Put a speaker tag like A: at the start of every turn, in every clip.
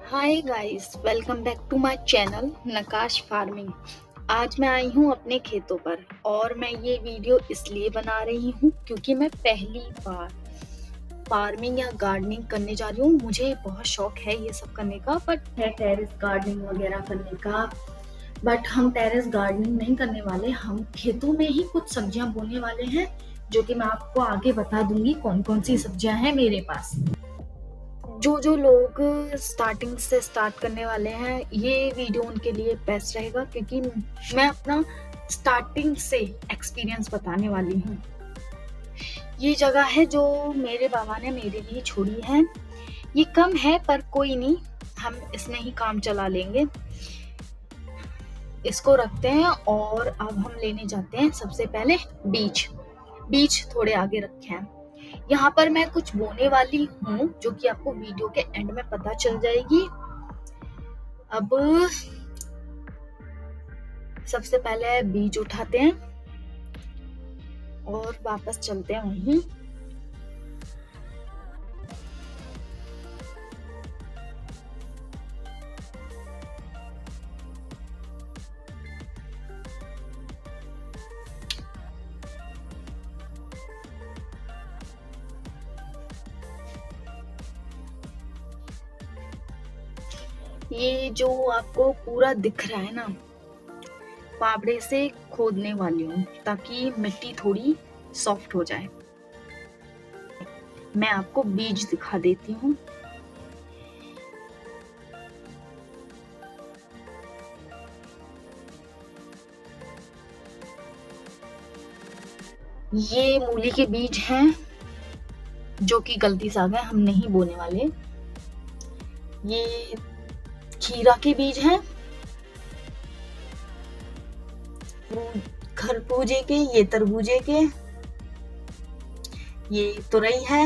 A: Hi guys, welcome back to my channel Nakash farming. आज मैं आई हूँ अपने खेतों पर और मैं ये वीडियो इसलिए बना रही हूँ क्योंकि मैं पहली बार फार्मिंग या गार्डनिंग करने जा रही हूँ। मुझे बहुत शौक है ये सब करने का, बट है टेरेस गार्डनिंग वगैरह करने का। बट हम टेरेस गार्डनिंग नहीं करने वाले, हम खेतों में ही कुछ सब्जियां बोने वाले हैं, जो कि मैं आपको आगे बता दूंगी कौन कौन सी सब्जियां हैं मेरे पास। जो लोग स्टार्टिंग से स्टार्ट करने वाले हैं, ये वीडियो उनके लिए बेस्ट रहेगा क्योंकि मैं अपना स्टार्टिंग से एक्सपीरियंस बताने वाली हूँ। ये जगह है जो मेरे बाबा ने मेरे लिए छोड़ी है। ये कम है पर कोई नहीं, हम इसमें ही काम चला लेंगे। इसको रखते हैं और अब हम लेने जाते हैं सबसे पहले बीज। बीज थोड़े आगे रखे हैं। यहाँ पर मैं कुछ बोने वाली हूँ जो कि आपको वीडियो के एंड में पता चल जाएगी। अब सबसे पहले बीज उठाते हैं और वापस चलते हैं वहीं। ये जो आपको पूरा दिख रहा है ना, फावड़े से खोदने वाली हूँ ताकि मिट्टी थोड़ी सॉफ्ट हो जाए। मैं आपको बीज दिखा देती हूँ। ये मूली के बीज हैं जो कि गलती से आ गए, हम नहीं बोने वाले। ये खीरा के बीज हैं, खरबूजे के, ये तरबूजे के, ये तुरई है,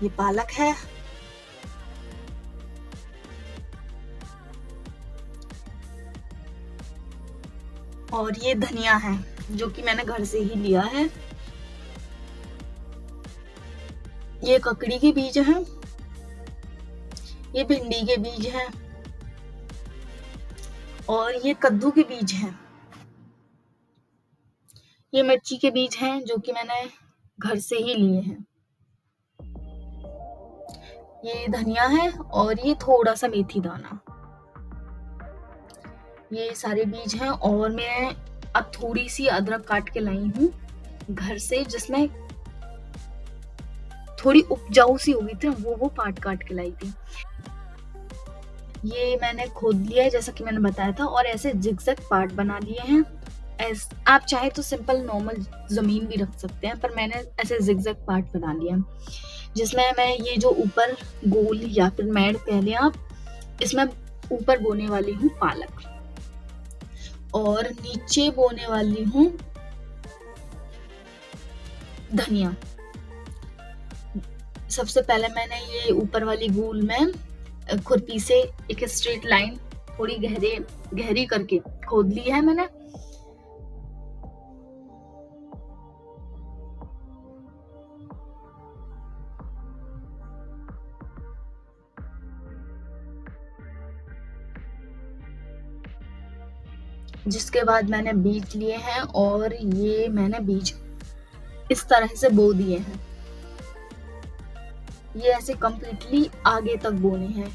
A: ये पालक है, और ये धनिया है जो कि मैंने घर से ही लिया है। ये ककड़ी के बीज हैं, ये भिंडी के बीज हैं, और ये कद्दू के बीज हैं। ये मिर्ची के बीज हैं जो कि मैंने घर से ही लिए हैं। ये धनिया है और ये थोड़ा सा मेथी दाना। ये सारे बीज हैं और मैं अब थोड़ी सी अदरक काट के लाई हूँ घर से, जिसमें थोड़ी उपजाऊ सी हो गई थी, वो पार्ट काट के लाई थी। ये मैंने खोद लिया है जैसा कि मैंने बताया था, और ऐसे जिगजैग पार्ट बना लिए हैं। आप चाहे तो सिंपल नॉर्मल जमीन भी रख सकते हैं, पर मैंने ऐसे जिगजैग पार्ट बना लिया, जिसमें मैं ये जो ऊपर गोल या फिर मैड कह लें आप, इसमें ऊपर बोने वाली हूँ पालक और नीचे बोने वाली हूँ धनिया। सबसे पहले मैंने ये ऊपर वाली गोल में खुरपी से एक स्ट्रेट लाइन थोड़ी गहरी करके खोद ली है मैंने। जिसके बाद मैंने बीज लिए हैं और ये मैंने बीज इस तरह से बो दिए हैं। ये ऐसे कंप्लीटली आगे तक बोने हैं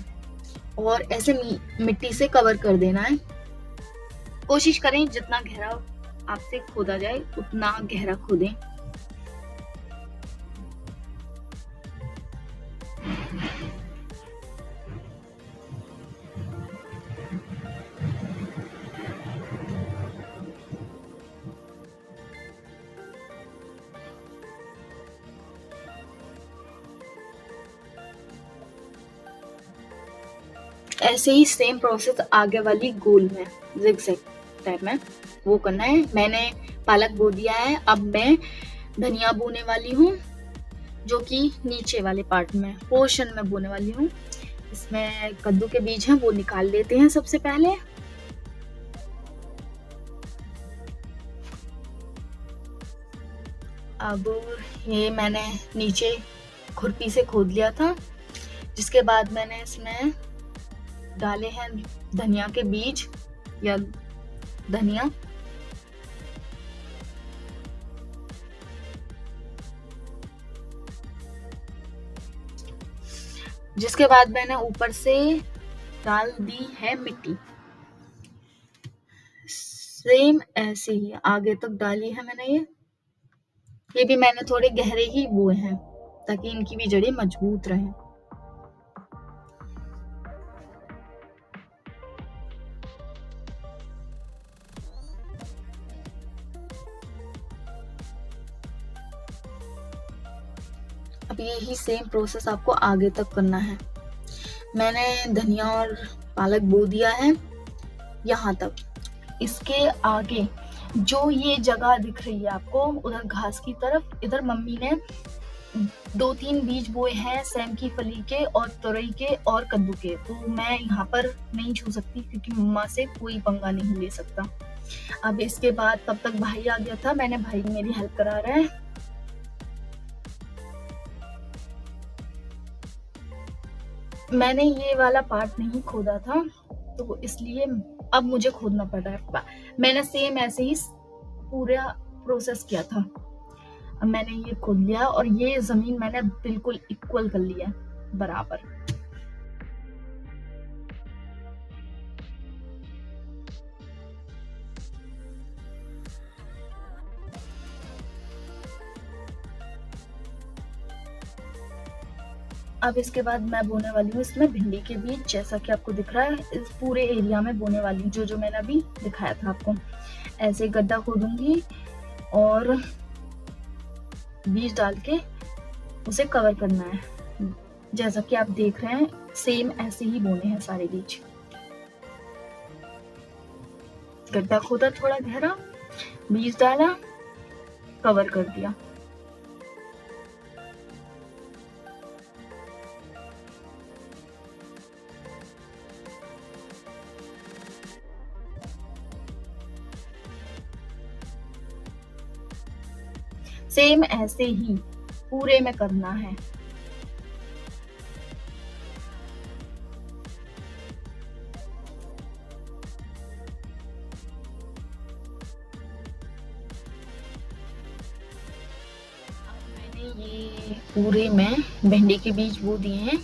A: और ऐसे मिट्टी से कवर कर देना है। कोशिश करें जितना गहरा आपसे खोदा जाए उतना गहरा खोदें। ऐसे ही सेम प्रोसेस आगे वाली गोल में जिगजैग टाइप में वो करना है। मैंने पालक बो दिया है, अब मैं धनिया बोने वाली हूँ जो कि नीचे वाले पार्ट में पोर्शन में बोने वाली हूँ। इसमें कद्दू के बीज हैं, वो निकाल लेते हैं सबसे पहले। अब ये मैंने नीचे खुरपी से खोद लिया था, जिसके बाद मैंने इसमें डाले हैं धनिया के बीज या धनिया, जिसके बाद मैंने ऊपर से डाल दी है मिट्टी। सेम ऐसे ही आगे तक डाली है मैंने। ये भी मैंने थोड़े गहरे ही बोए हैं ताकि इनकी भी जड़ें मजबूत रहें। अब यही सेम प्रोसेस आपको आगे तक करना है। मैंने धनिया और पालक बो दिया है यहाँ तक। इसके आगे जो ये जगह दिख रही है आपको उधर घास की तरफ, इधर मम्मी ने 2-3 बीज बोए हैं सेम की फली के और तुरई के और कद्दू के, तो मैं यहाँ पर नहीं छू सकती क्योंकि मम्मा से कोई पंगा नहीं ले सकता। अब इसके बाद तब तक भाई आ गया था, भाई मेरी हेल्प करा रहा है। मैंने ये वाला पार्ट नहीं खोदा था तो इसलिए अब मुझे खोदना पड़ रहा है। मैंने सेम ऐसे ही पूरा प्रोसेस किया था। अब मैंने ये खोद लिया और ये जमीन मैंने बिल्कुल इक्वल कर लिया बराबर। अब इसके बाद मैं बोने वाली हूँ इसमें भिंडी के बीज, जैसा कि आपको दिख रहा है इस पूरे एरिया में बोने वाली हूँ, जो मैंने अभी दिखाया था आपको। ऐसे गड्ढा खोदूंगी और बीज डाल के उसे कवर करना है। जैसा कि आप देख रहे हैं सेम ऐसे ही बोने हैं सारे बीज। गड्ढा खोदा थोड़ा गहरा, बीज डाला, कवर कर दिया। सेम ऐसे ही पूरे में करना है। मैंने ये पूरे में भिंडी के बीज बो दिए हैं।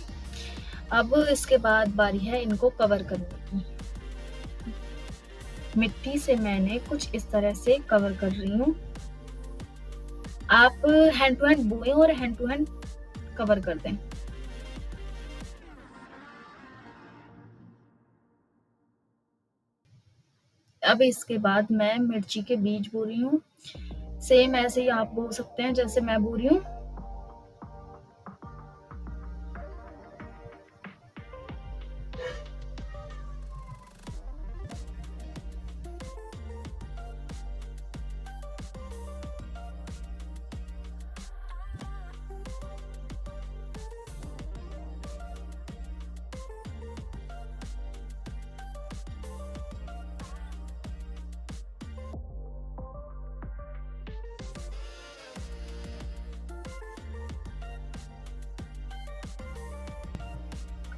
A: अब इसके बाद बारी है इनको कवर करने की। मिट्टी से मैंने कुछ इस तरह से कवर कर रही हूँ। आप हैंड टू हैंड बोएं और हैंड टू हैंड कवर कर दें। अब इसके बाद मैं मिर्ची के बीज बो रही हूँ। सेम ऐसे ही आप बो सकते हैं जैसे मैं बो रही हूँ।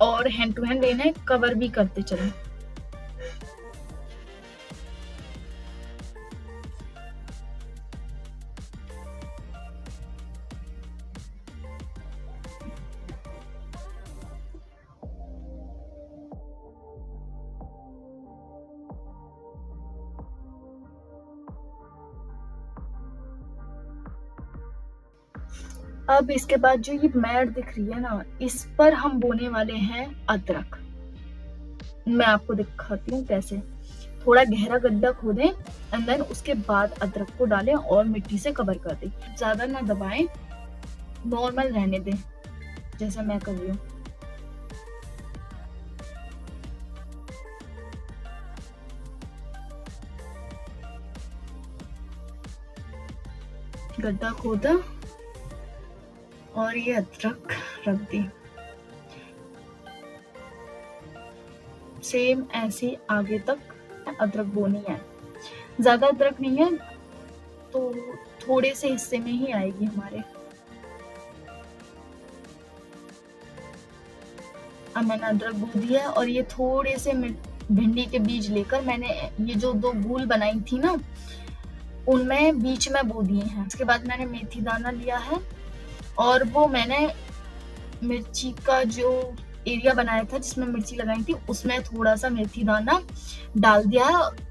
A: और हैंड टू हैंड इन्हें कवर भी करते चलें। अब इसके बाद जो ये मैट दिख रही है ना, इस पर हम बोने वाले हैं अदरक। मैं आपको दिखाती हूँ कैसे। थोड़ा गहरा गड्ढा खोदें एंड देन उसके बाद अदरक को डालें और मिट्टी से कवर कर दें। ज्यादा ना दबाएं, नॉर्मल रहने दें जैसा मैं कर रही हूँ। गड्ढा खोदा और ये अदरक रख दी। सेम ऐसे आगे तक अदरक बोनी है। ज्यादा अदरक नहीं है तो थोड़े से हिस्से में ही आएगी हमारे। अब मैंने अदरक बो दिया है और ये थोड़े से भिंडी के बीज लेकर मैंने ये जो 2 गूल बनाई थी ना, उनमें बीच में बो दिए हैं। इसके बाद मैंने मेथी दाना लिया है और वो मैंने मिर्ची का जो एरिया बनाया था जिसमें मिर्ची लगाई थी, उसमें थोड़ा सा मेथी दाना डाल दिया है।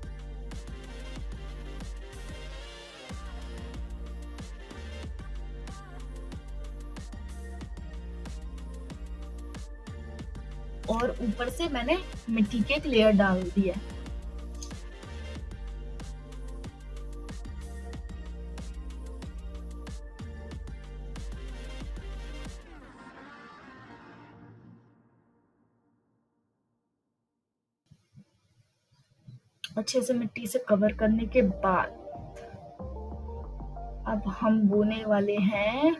A: और ऊपर से मैंने मिट्टी की एक लेयर डाल दी है। अच्छे से मिट्टी से कवर करने के बाद अब हम बोने वाले हैं,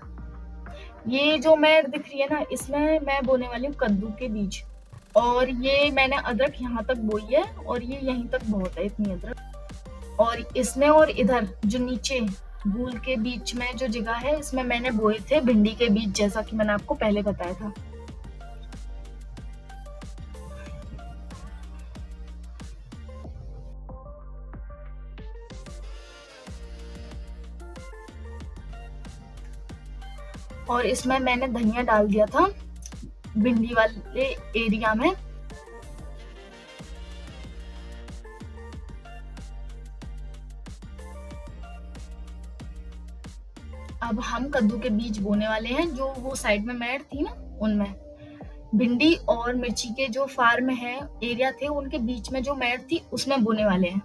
A: ये जो मैट दिख रही है ना, इसमें मैं बोने वाली हूँ कद्दू के बीज। और ये मैंने अदरक यहाँ तक बोई है और ये यहीं तक बहुत है, इतनी अदरक। और इसमें और इधर जो नीचे गूल के बीच में जो जगह है, इसमें मैंने बोए थे भिंडी के बीज, जैसा कि मैंने आपको पहले बताया था। और इसमें मैंने धनिया डाल दिया था भिंडी वाले एरिया में। अब हम कद्दू के बीज बोने वाले हैं, जो वो साइड में मैट थी ना, उनमें भिंडी और मिर्ची के जो फार्म है एरिया थे, उनके बीच में जो मैट थी उसमें बोने वाले हैं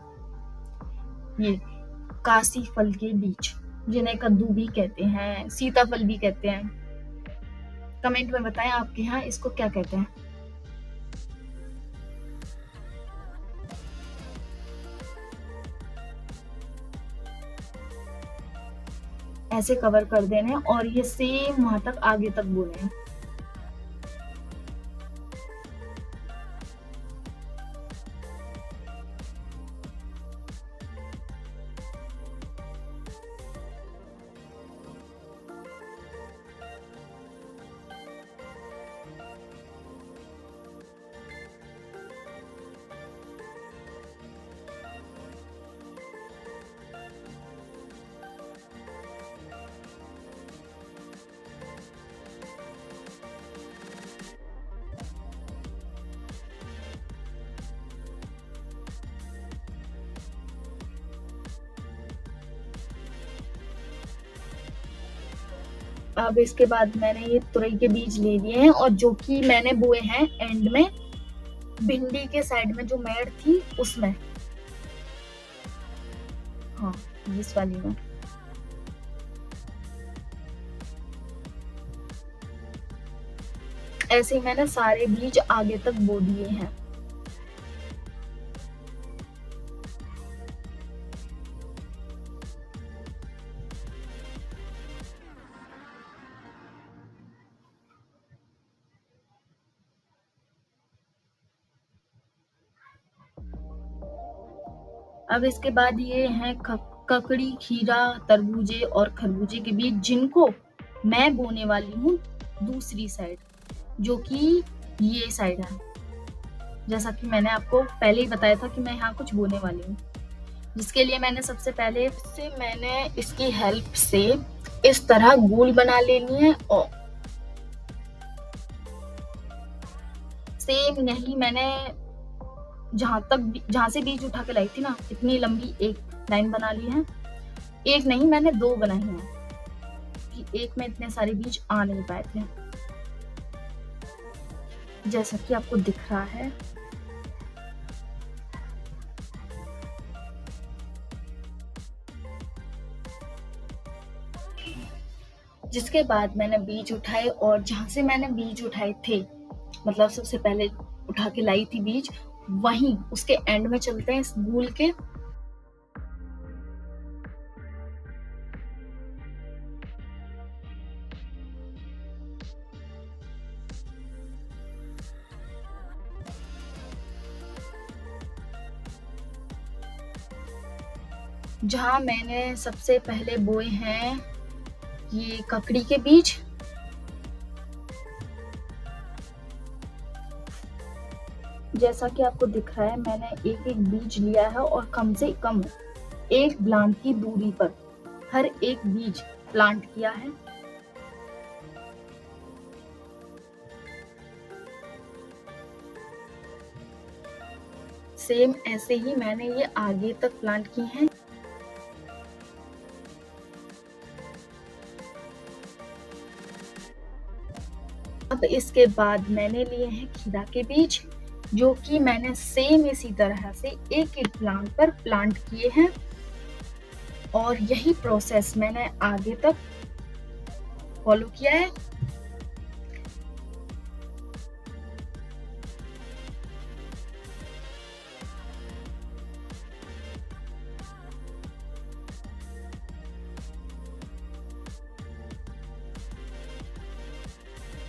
A: ये काशी फल के बीज, जिन्हें कद्दू भी कहते हैं, सीताफल भी कहते हैं। कमेंट में बताएं आपके यहाँ इसको क्या कहते हैं। ऐसे कवर कर देने और ये सेम वहां तक आगे तक बोने हैं। अब इसके बाद मैंने ये तुरई के बीज ले लिए हैं और जो कि मैंने बोए हैं एंड में भिंडी के साइड में जो मैट थी उसमें, हाँ इस वाली में। ऐसे ही मैंने सारे बीज आगे तक बो दिए हैं। अब इसके बाद ये हैं ककड़ी, खीरा, तरबूजे और खरबूजे के बीज, जिनको मैं बोने वाली हूँ दूसरी साइड, जो कि ये साइड है। जैसा कि मैंने आपको पहले ही बताया था कि मैं यहाँ कुछ बोने वाली हूँ, जिसके लिए मैंने सबसे पहले मैंने इसकी हेल्प से इस तरह गोल बना लेनी है। और सेम यही मैंने जहां से बीज उठा के लाई थी ना, इतनी लंबी एक लाइन बना ली है। एक नहीं, मैंने 2 बनाई हैं कि एक में इतने सारे बीज आ नहीं पाए थे, जैसा कि आपको दिख रहा है। जिसके बाद मैंने बीज उठाए और जहां से मैंने बीज उठाए थे, मतलब सबसे पहले उठा के लाई थी बीज, वहीं उसके एंड में चलते हैं इस गूल के। जहां मैंने सबसे पहले बोए हैं ये ककड़ी के बीज, जैसा कि आपको दिख रहा है, मैंने एक-एक बीज लिया है और कम से कम 1 प्लांट की दूरी पर हर एक बीज प्लांट किया है। सेम ऐसे ही मैंने ये आगे तक प्लांट किए हैं। अब इसके बाद मैंने लिए हैं खीरा के बीज, जो कि मैंने सेम इसी तरह से एक-एक प्लांट पर प्लांट किए हैं और यही प्रोसेस मैंने आगे तक फॉलो किया है।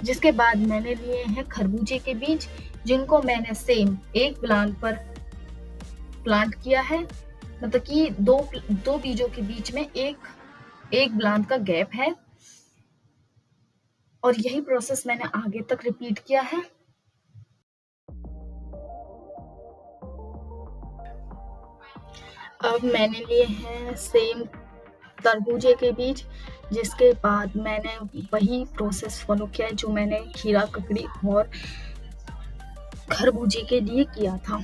A: जिसके बाद मैंने लिए हैं खरबूजे के बीज, जिनको मैंने सेम एक प्लांट पर प्लांट किया है, मतलब कि दो बीजों के बीच में एक प्लांट का गैप है और यही प्रोसेस मैंने आगे तक रिपीट किया है। अब मैंने लिए हैं सेम तरबूजे के बीज, जिसके बाद मैंने वही प्रोसेस फॉलो किया है जो मैंने खीरा, ककड़ी और खरबूजे के लिए किया था।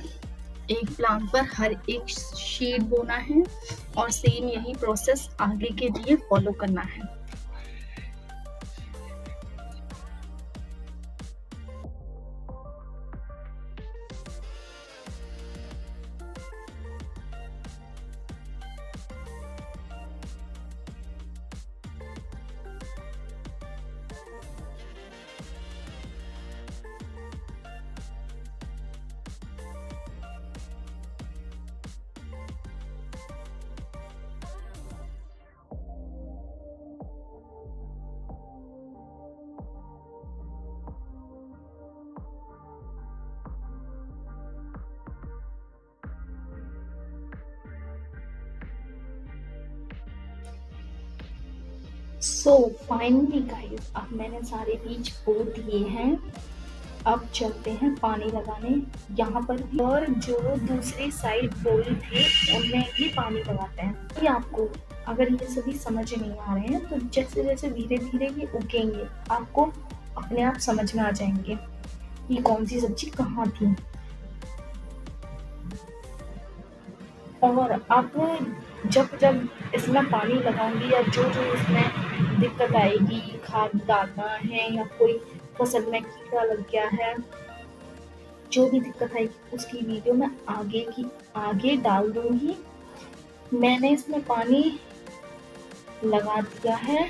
A: एक प्लांट पर हर एक शीट बोना है और सेम यही प्रोसेस आगे के लिए फॉलो करना है। सो फाइनली गाइस, अब मैंने सारे बीज बो दिए हैं। अब चलते हैं पानी लगाने यहाँ पर भी, और जो दूसरी साइड बोल थे उनमें भी पानी लगाते हैं। ये आपको अगर ये सभी समझ नहीं आ रहे हैं तो जैसे जैसे धीरे धीरे ये उगेंगे आपको अपने आप समझ में आ जाएंगे ये कौन सी सब्जी कहाँ थी। और अब जब जब इसमें पानी लगाऊंगी या जो जो इसमें दिक्कत आएगी, खाद डालना है या कोई फसल में कीड़ा लग गया है, जो भी दिक्कत आएगी उसकी वीडियो मैं आगे डाल दूंगी। मैंने इसमें पानी लगा दिया है।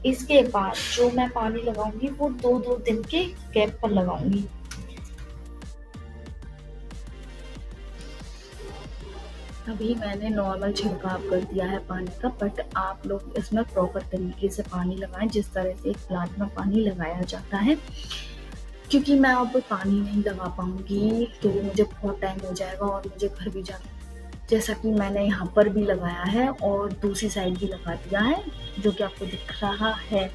A: इसके बाद जो मैं पानी लगाऊंगी वो 2-2 दिन के गैप पर लगाऊंगी। अभी मैंने नॉर्मल छिड़काव कर दिया है पानी का, बट आप लोग इसमें प्रॉपर तरीके से पानी लगाएं जिस तरह से एक प्लांट में पानी लगाया जाता है। क्योंकि मैं अब पानी नहीं लगा पाऊंगी तो मुझे बहुत टाइम हो जाएगा और मुझे घर भी जाना, जैसा कि मैंने यहाँ पर भी लगाया है और दूसरी साइड भी लगा दिया है, जो कि आपको दिख रहा है।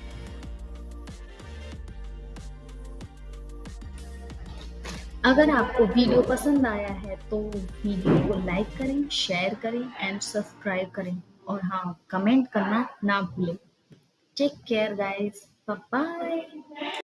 A: अगर आपको वीडियो पसंद आया है तो वीडियो को लाइक करें, शेयर करें एंड सब्सक्राइब करें, और हाँ, कमेंट करना ना भूलें। Take care guys, bye bye.